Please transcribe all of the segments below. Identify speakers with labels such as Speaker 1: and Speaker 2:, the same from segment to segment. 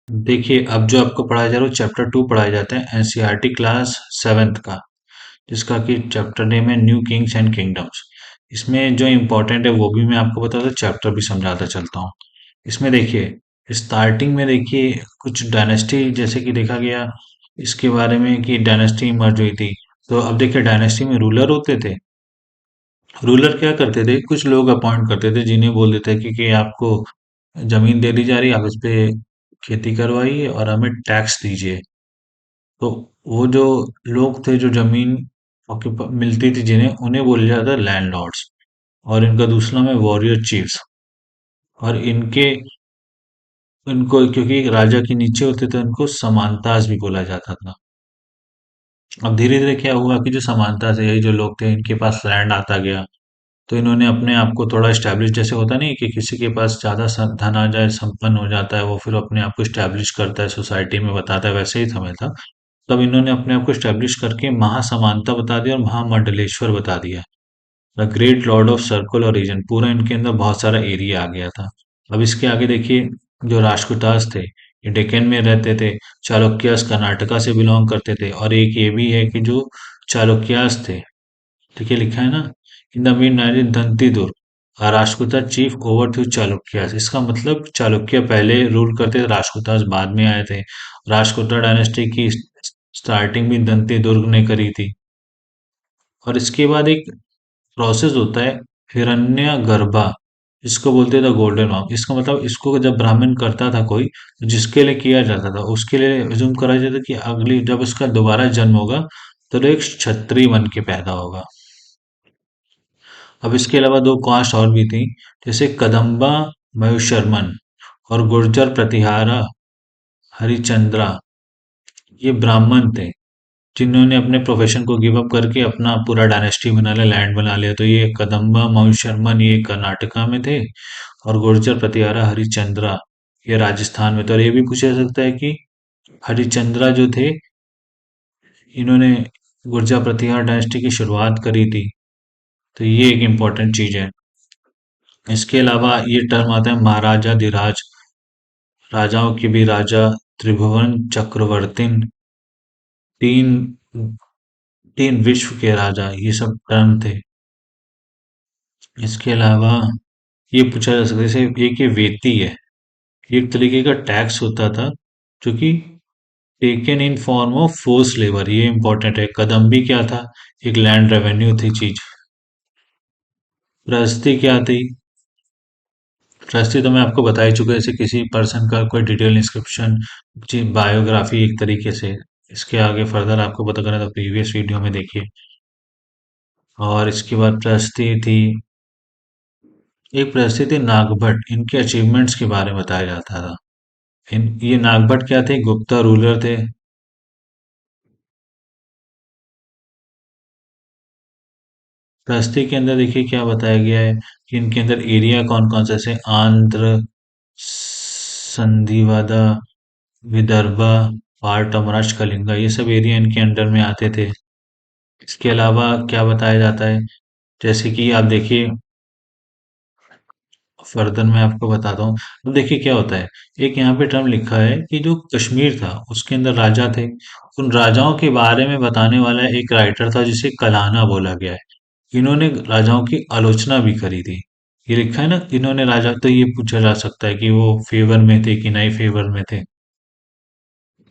Speaker 1: देखिए, अब जो आपको पढ़ाया जा रहा है चैप्टर 2 पढ़ाया जाता है एनसीईआरटी क्लास 7th का, जिसका कि चैप्टर नेम है न्यू किंग्स एंड किंगडम्स। इसमें जो इम्पोर्टेंट है वो भी मैं आपको बताता हूँ, चैप्टर भी समझाता चलता हूँ। इसमें देखिए, स्टार्टिंग में देखिए कुछ डायनेस्टी जैसे कि देखा गया इसके बारे में कि डायनेस्टी इमर्ज हुई थी। तो अब देखिए डायनेस्टी में रूलर होते थे। रूलर क्या करते थे, कुछ लोग अपॉइंट करते थे जिन्हें बोल देते थे कि आपको जमीन दे दी जा रही है, आप इस पे खेती करवाइए और हमें टैक्स दीजिए। तो वो जो लोग थे जो जमीन मिलती थी जिन्हें, उन्हें बोला जाता लैंडलॉर्ड्स। और इनका दूसरा नाम है वॉरियर चीफ्स। और इनको क्योंकि राजा के नीचे होते थे उनको समानतास भी बोला जाता था। अब धीरे धीरे क्या हुआ कि जो समानता से यही जो लोग थे इनके पास लैंड आता गया। तो इन्होंने अपने आप को थोड़ा स्टैब्लिश, जैसे होता नहीं कि किसी के पास ज्यादा धन आ जाए, संपन्न हो जाता है, वो फिर अपने आप को स्टैब्लिश करता है, सोसाइटी में बताता है, वैसे ही समय था। तब इन्होंने अपने आप को स्टैब्लिश करके महासमानता बता दिया और महामंडलेश्वर बता दिया। The great Lord of circle और रीजन, पूरा इनके अंदर बहुत सारा एरिया आ गया था। अब इसके आगे देखिए, जो राष्ट्रकूटास थे ये डेक्कन में रहते थे। चालुक्यास कर्नाटका से बिलोंग करते थे। और एक ये भी है कि जो चालुक्यास थे, ठीक है लिखा है ना, in the mid 19 Danti Durg Rashtrakuta chief over through Chalukyas. इसका मतलब चालुक्य पहले रूल करते थे, राष्ट्रकूटास बाद में आए थे। राष्ट्रकूटा डायनेस्टी की स्टार्टिंग भी दंती दुर्ग ने करी थी। और इसके बाद एक प्रोसेस होता है हिरण्य गर्भा, इसको बोलते थे गोल्डन मॉम। इसका मतलब इसको जब ब्राह्मण करता था कोई, तो जिसके लिए किया जाता था उसके लिए अज्यूम करा जाता था कि अगली जब उसका दोबारा जन्म होगा तो वो एक क्षत्रिय बन के पैदा होगा। अब इसके अलावा दो कास्ट और भी थी, जैसे कदम्बा मयुशर्मन और गुर्जर प्रतिहारा हरिचंद्रा। ये ब्राह्मण थे जिन्होंने अपने प्रोफेशन को गिव अप करके अपना पूरा डायनेस्टी बना लिया, लैंड बना लिया। तो ये कदम्बा मयुशर्मन ये कर्नाटका में थे, और गुर्जर प्रतिहारा हरिचंद्रा ये राजस्थान में थे। और ये भी पूछा जा सकता है कि हरिचंद्रा जो थे, इन्होंने गुर्जर प्रतिहार डायनेस्टी की शुरुआत करी थी। तो ये एक इम्पोर्टेंट चीज है। इसके अलावा ये टर्म आता है महाराजा धिराज, राजाओं के भी राजा, त्रिभुवन चक्रवर्तीन, तीन तीन विश्व के राजा, ये सब टर्म थे। इसके अलावा ये पूछा जा सकता है, जैसे एक ये वेती है, ये एक तरीके का टैक्स होता था जो कि taken in form of force labour. ये इंपॉर्टेंट है। कदम्बी क्या था, एक लैंड रेवेन्यू थी चीज। प्रहस्ती क्या थी, प्रहस्ती तो मैं आपको बता ही चुका, जैसे किसी पर्सन का कोई डिटेल इंस्क्रिप्शन, बायोग्राफी एक तरीके से। इसके आगे फर्दर आपको पता करना तो प्रीवियस वीडियो में देखिए। और इसके बाद प्रहस्ती थी, एक प्रहस्ती थी नागभट्ट, इनके अचीवमेंट्स के बारे में बताया जाता था। ये नागभट्ट क्या थे, गुप्ता रूलर थे। प्रहस्ती के अंदर देखिए क्या बताया गया है कि इनके अंदर एरिया कौन कौन से, जैसे आंध्र, संधिवादा, विदर्भा, पार्ट ऑफ महाराष्ट्र, कलिंगा, ये सब एरिया इनके अंडर में आते थे। इसके अलावा क्या बताया जाता है, जैसे कि आप देखिए, फर्दर मैं आपको बताता हूँ। तो देखिए क्या होता है, एक यहाँ पे टर्म लिखा है कि जो कश्मीर था उसके अंदर राजा थे, उन राजाओं के बारे में बताने वाला एक राइटर था जिसे कलाना बोला गया है। इन्होंने राजाओं की आलोचना भी करी थी। ये लिखा है ना, इन्होंने राजा, तो ये पूछा जा सकता है कि वो फेवर में थे कि नहीं फेवर में थे।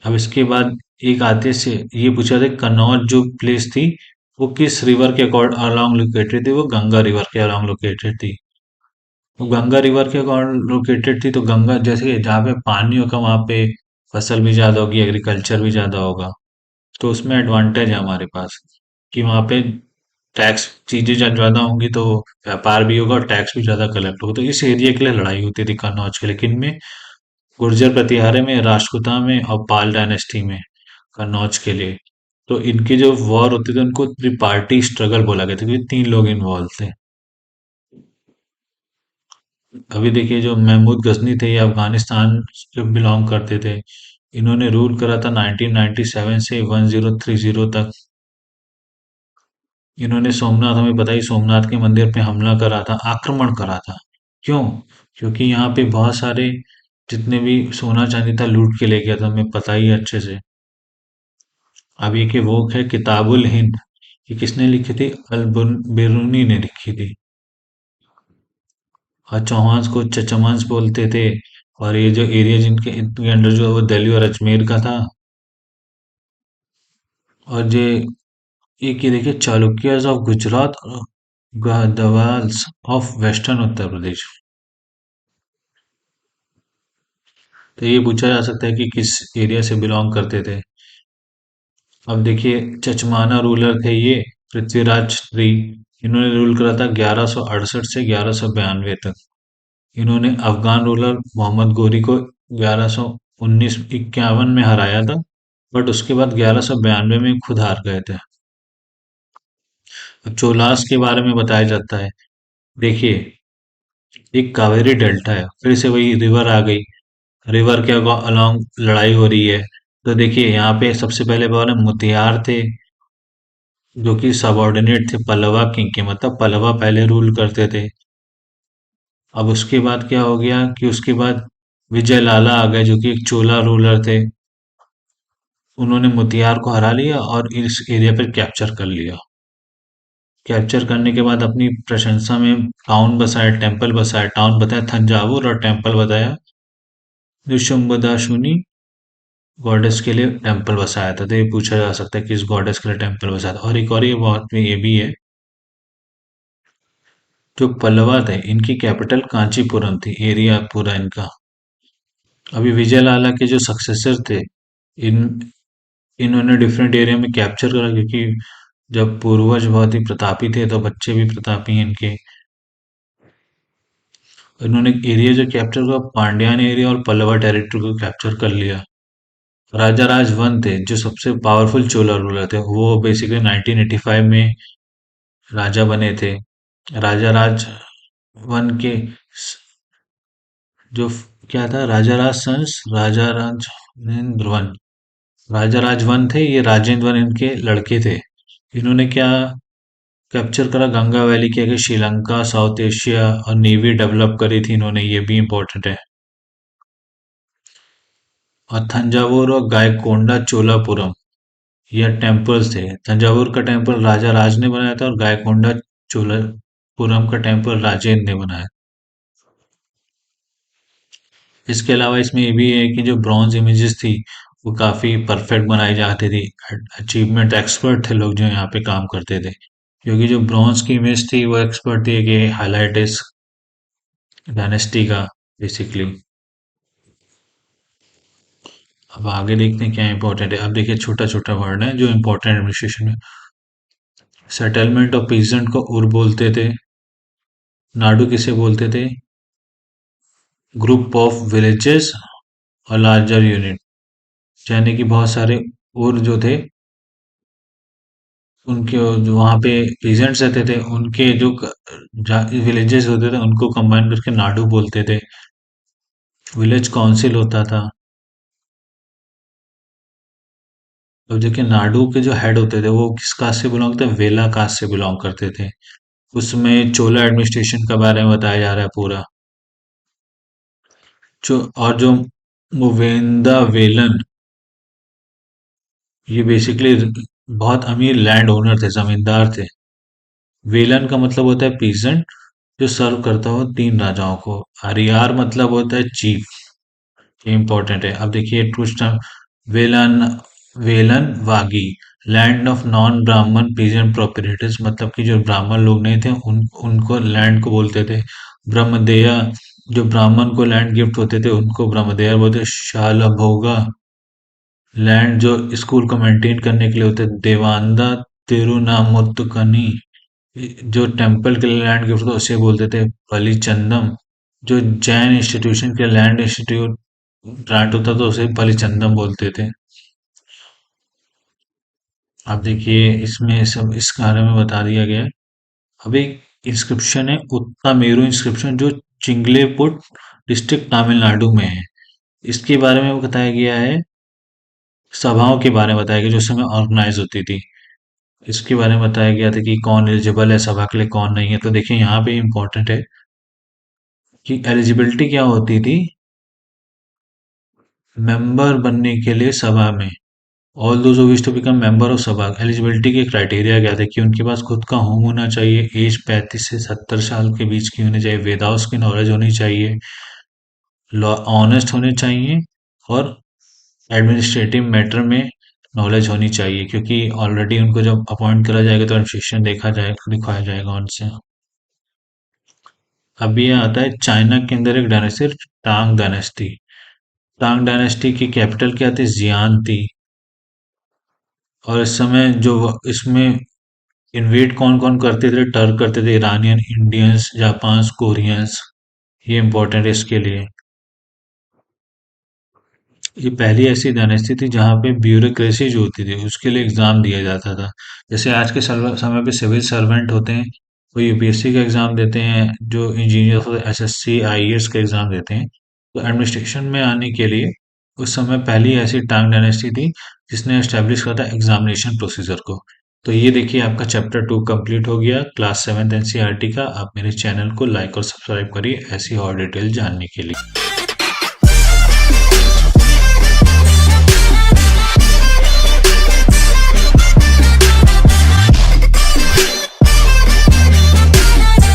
Speaker 1: अब इसके बाद एक आते से ये पूछा था कन्नौज जो प्लेस थी वो किस रिवर के अकॉर्ड अलोंग लोकेटेड थी, वो गंगा रिवर के अलोंग लोकेटेड थी। वो गंगा रिवर के अकॉर्ड लोकेटेड थी, तो गंगा जैसे कि जहाँ पे पानी होगा वहां पे फसल भी ज्यादा होगी, एग्रीकल्चर भी ज्यादा होगा। तो उसमें एडवांटेज है हमारे पास कि वहां पे टैक्स चीजें जब ज्यादा होंगी तो व्यापार भी होगा और टैक्स भी ज्यादा कलेक्ट होगा। तो इस एरिया के लिए लड़ाई होती थी कन्नौज के, लेकिन में गुर्जर प्रतिहारे में, राजपूता में और पाल डायनेस्टी में कन्नौज के लिए। तो इनके जो वॉर होते थे उनको त्रिपार्टी स्ट्रगल बोला गया था क्योंकि तीन लोग इन्वॉल्व थे। अभी देखिए जो महमूद गजनी थे ये अफगानिस्तान से बिलोंग करते थे। इन्होंने रूल करा था 1997 से 1030 तक। इन्होंने सोमनाथ, हमें पता ही, सोमनाथ के मंदिर पे हमला करा था, आक्रमण करा था। क्यों? क्योंकि यहाँ पे बहुत सारे जितने भी सोना चांदी था लूट के ले गया था, हमें पता ही है अच्छे से। अब ये कि वो है किताबुल हिंद, ये किसने लिखी थी? अल बिरूनी ने लिखी थी। और चौहान को चचमांस बोलते थे। और ये जो एरिया जिनके इनके अंडर जो है वो दिल्ली और अजमेर का था। और ये कि देखिए, चालुक्यस ऑफ गुजरात और गहदवाल्स ऑफ वेस्टर्न उत्तर प्रदेश। तो ये पूछा जा सकता है कि किस एरिया से बिलोंग करते थे। अब देखिए, चचमाना रूलर थे ये, पृथ्वीराज थ्री। इन्होंने रूल करा था 1168 से 1192 तक। इन्होंने अफगान रूलर मोहम्मद गोरी को 1119-51 में हराया था। बट उसके बाद 1192 में खुद हार गए थे। अब चोलास के बारे में बताया जाता है। देखिए, एक कावेरी डेल्टा है, फिर से वही रिवर आ गई। रिवर के अलोंग लड़ाई हो रही है। तो देखिए, यहाँ पे सबसे पहले बार मुतियार थे, जो कि सबऑर्डिनेट थे पल्लवा किंग के, मतलब पल्लवा पहले रूल करते थे। अब उसके बाद क्या हो गया कि उसके बाद विजय लाला आ गए, जो कि एक चोला रूलर थे। उन्होंने मुतियार को हरा लिया और इस एरिया पर कैप्चर कर लिया। कैप्चर करने के बाद अपनी प्रशंसा में टाउन बसाया, टेम्पल बसाया। टाउन बताया थंजावुर और टेम्पल बताया निशुम्बदाशुनी गॉडेस के लिए टेम्पल बसाया था। तो ये पूछा जा सकता है कि इस गॉडेस के लिए टेम्पल बसाया था। और एक और ये बहुत में ये भी है, जो पल्लवा थे इनकी कैपिटल कांचीपुरम थी, एरिया पूरा इनका। अभी विजय लाला के जो सक्सेसर थे, इन इन्होंने डिफरेंट एरिया में कैप्चर करा, क्योंकि जब पूर्वज बहुत ही प्रतापी थे तो बच्चे भी प्रतापी हैं इनके। इन्होंने एरिया जो कैप्चर किया, पांड्यान एरिया और पल्लवा टेरिटरी को कैप्चर कर लिया। राजा राज वन थे, जो सबसे पावरफुल चोला रूलर थे, वो बेसिकली 1985 में राजा बने थे। राजा राज वन के जो क्या था, राजा राज सन्स, राजा राजेंद्र वन। राजा राज वन थे, ये राजेंद्र वन इनके लड़के थे। इन्होंने क्या कैप्चर करा? गंगा वैली के आगे श्रीलंका, साउथ एशिया और नेवी डेवलप करी थी इन्होंने, ये भी इंपॉर्टेंट है। और थंजावुर और गायकोंडा चोलापुरम, यह टेम्पल्स थे। तंजावुर का टेम्पल राजा राज ने बनाया था और गायकोंडा चोलापुरम का टेम्पल राजेंद्र ने बनाया। इसके अलावा इसमें ये भी है कि जो ब्रॉन्ज इमेजेस थी वो काफी परफेक्ट बनाई जाती थी। अचीवमेंट एक्सपर्ट थे लोग जो यहाँ पे काम करते थे, क्योंकि जो ब्रॉन्ज की इमेज थी वो एक्सपर्ट थी कि हाईलाइट इस डायनेस्टी का बेसिकली। अब आगे देखते हैं क्या इंपॉर्टेंट है। अब देखिए, छोटा छोटा वर्ड है जो इंपॉर्टेंट एडमिनिस्ट्रेशन में। सेटलमेंट ऑफ पीजेंट को उर बोलते थे। नाडू किसे बोलते थे? ग्रुप ऑफ विलेजेस और लार्जर यूनिट, यानी कि बहुत सारे उर जो थे, उनके जो वहाँ पे पीजेंट्स रहते थे, उनके जो विलेजेस होते थे उनको कंबाइन करके नाडू बोलते थे। विलेज काउंसिल होता था। तो देखिए, नाडू के जो हेड होते थे वो किस कास्ट से बिलोंग करते? वेला कास्ट से बिलोंग करते थे। उसमें चोला एडमिनिस्ट्रेशन के बारे में बताया जा रहा है पूरा। जो मुवेंदा वेलन, ये बेसिकली बहुत अमीर लैंड ओनर थे, जमींदार थे। वेलन का मतलब होता है पीजेंट, जो सर्व करता हो तीन राजाओं को। आरियार मतलब होता है चीफ। ये इंपॉर्टेंट है। अब देखिए, twist. Velan Velan वागी, land of non ब्राह्मण पीजेंट प्रोप्रिएटर्स, मतलब कि जो ब्राह्मण लोग नहीं थे उनको लैंड को बोलते थे ब्रह्मदेया। जो ब्राह्मण को लैंड गिफ्ट होते थे उनको ब्रह्मदेया बोलते। शालभोगा, लैंड जो स्कूल को मेंटेन करने के लिए होते। देवानंदा तिरुनामुत्तकनी, जो टेम्पल के लिए लैंड गिफ्ट होता उसे बोलते थे पलिचंदम। जो जैन इंस्टीट्यूशन के लैंड इंस्टीट्यूट ग्रांट होता तो उसे पलिचंदम बोलते थे। अब देखिए, इसमें सब इस बारे में बता दिया गया है। अब एक इंस्क्रिप्शन है, उत्तामेरू इंस्क्रिप्शन, जो चिंगलेपुट डिस्ट्रिक्ट तमिलनाडु में है। इसके बारे में बताया गया है, सभाओं के बारे में बताया गया जो उस समय ऑर्गेनाइज होती थी। इसके बारे में बताया गया था कि कौन एलिजिबल है सभा के लिए, कौन नहीं है। तो देखिए, यहाँ पे इम्पोर्टेंट है कि एलिजिबिलिटी क्या होती थी। मेंबर बनने के लिए सभा में, all those who wish to become member of सभा, एलिजिबिलिटी के क्राइटेरिया क्या थे कि उनके पास खुद का होम होना चाहिए, एज 35 से 70 साल के बीच की होनी चाहिए, वेदास की नॉलेज होनी चाहिए, लॉ ऑनेस्ट होने चाहिए, और एडमिनिस्ट्रेटिव मैटर में नॉलेज होनी चाहिए, क्योंकि ऑलरेडी उनको जब अपॉइंट करा जाएगा तो एडमिनिस्ट्रेशन देखा जाएगा, दिखाया जाएगा उनसे। अब ये आता है चाइना के अंदर एक डायनेस्टी, टांग डायनेस्टी। टांग डायनेस्टी की कैपिटल क्या थी? जियान थी। और इस समय जो इसमें इन्वेड कौन कौन करते थे? टर्क करते थे, ईरानियन, इंडियंस, जापान, कोरियंस। ये इंपॉर्टेंट है इसके लिए। ये पहली ऐसी डायनेस्टी थी जहाँ पे ब्यूरोक्रेसी जो होती थी उसके लिए एग्जाम दिया जाता था। जैसे आज के समय पे सिविल सर्वेंट होते हैं, वो यूपीएससी का एग्जाम देते हैं, जो इंजीनियर एसएससी आईएएस का एग्जाम देते हैं। तो एडमिनिस्ट्रेशन में आने के लिए उस समय पहली ऐसी टांग डायनेस्टी थी जिसने एस्टेब्लिश करा था एग्जामिनेशन प्रोसीजर को। तो ये देखिए, आपका चैप्टर 2 कंप्लीट हो गया क्लास 7 एनसीईआरटी का। आप मेरे चैनल को लाइक और सब्सक्राइब करिए ऐसी और डिटेल जानने के लिए।